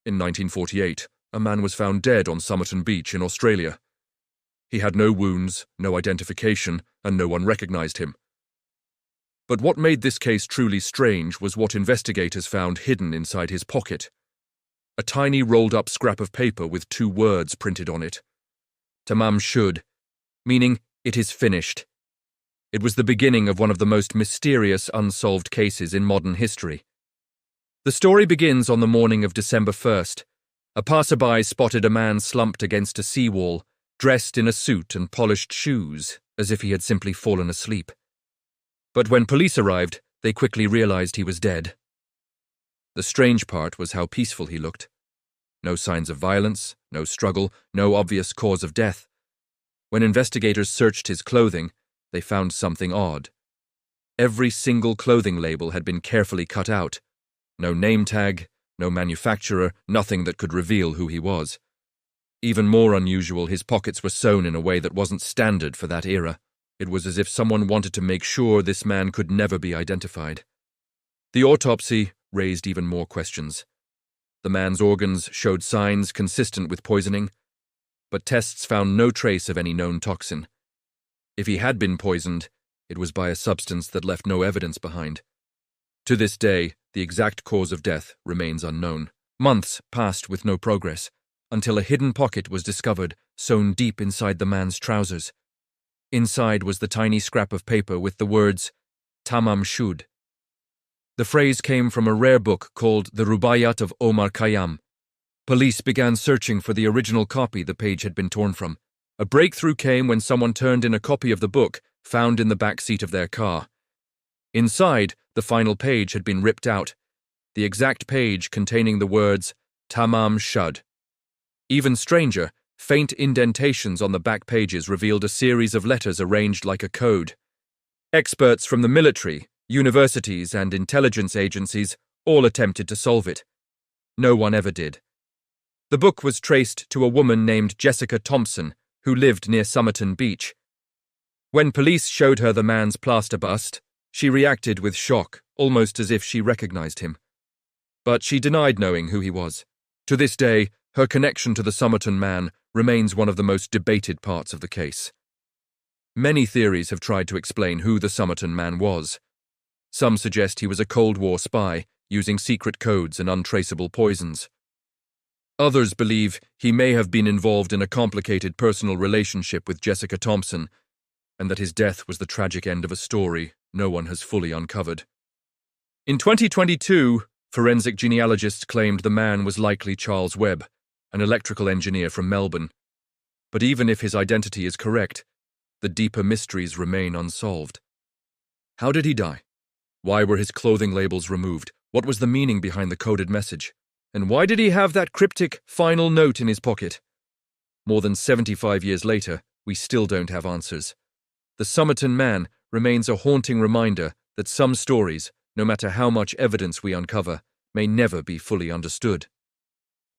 In 1948, a man was found dead on Somerton Beach in Australia. He had no wounds, no identification, and no one recognized him. But what made this case truly strange was what investigators found hidden inside his pocket. A tiny rolled-up scrap of paper with 2 words printed on it. Tamám Shud, meaning it is finished. It was the beginning of one of the most mysterious unsolved cases in modern history. The story begins on the morning of December 1st. A passerby spotted a man slumped against a seawall, dressed in a suit and polished shoes, as if he had simply fallen asleep. But when police arrived, they quickly realized he was dead. The strange part was how peaceful he looked. No signs of violence, no struggle, no obvious cause of death. When investigators searched his clothing, they found something odd. Every single clothing label had been carefully cut out. No name tag, no manufacturer, nothing that could reveal who he was. Even more unusual, his pockets were sewn in a way that wasn't standard for that era. It was as if someone wanted to make sure this man could never be identified. The autopsy raised even more questions. The man's organs showed signs consistent with poisoning, but tests found no trace of any known toxin. If he had been poisoned, it was by a substance that left no evidence behind. To this day, the exact cause of death remains unknown. Months passed with no progress, until a hidden pocket was discovered, sewn deep inside the man's trousers. Inside was the tiny scrap of paper with the words, Tamám Shud. The phrase came from a rare book called The Rubaiyat of Omar Khayyam. Police began searching for the original copy the page had been torn from. A breakthrough came when someone turned in a copy of the book found in the back seat of their car. Inside, the final page had been ripped out, the exact page containing the words Tamám Shud. Even stranger, faint indentations on the back pages revealed a series of letters arranged like a code. Experts from the military, universities, and intelligence agencies all attempted to solve it. No one ever did. The book was traced to a woman named Jessica Thompson, who lived near Somerton Beach. When police showed her the man's plaster bust, she reacted with shock, almost as if she recognized him. But she denied knowing who he was. To this day, her connection to the Somerton Man remains one of the most debated parts of the case. Many theories have tried to explain who the Somerton Man was. Some suggest he was a Cold War spy, using secret codes and untraceable poisons. Others believe he may have been involved in a complicated personal relationship with Jessica Thompson, and that his death was the tragic end of a story no one has fully uncovered. In 2022, forensic genealogists claimed the man was likely Charles Webb, an electrical engineer from Melbourne. But even if his identity is correct, the deeper mysteries remain unsolved. How did he die? Why were his clothing labels removed? What was the meaning behind the coded message? And why did he have that cryptic final note in his pocket? More than 75 years later, we still don't have answers. The Somerton Man remains a haunting reminder that some stories, no matter how much evidence we uncover, may never be fully understood.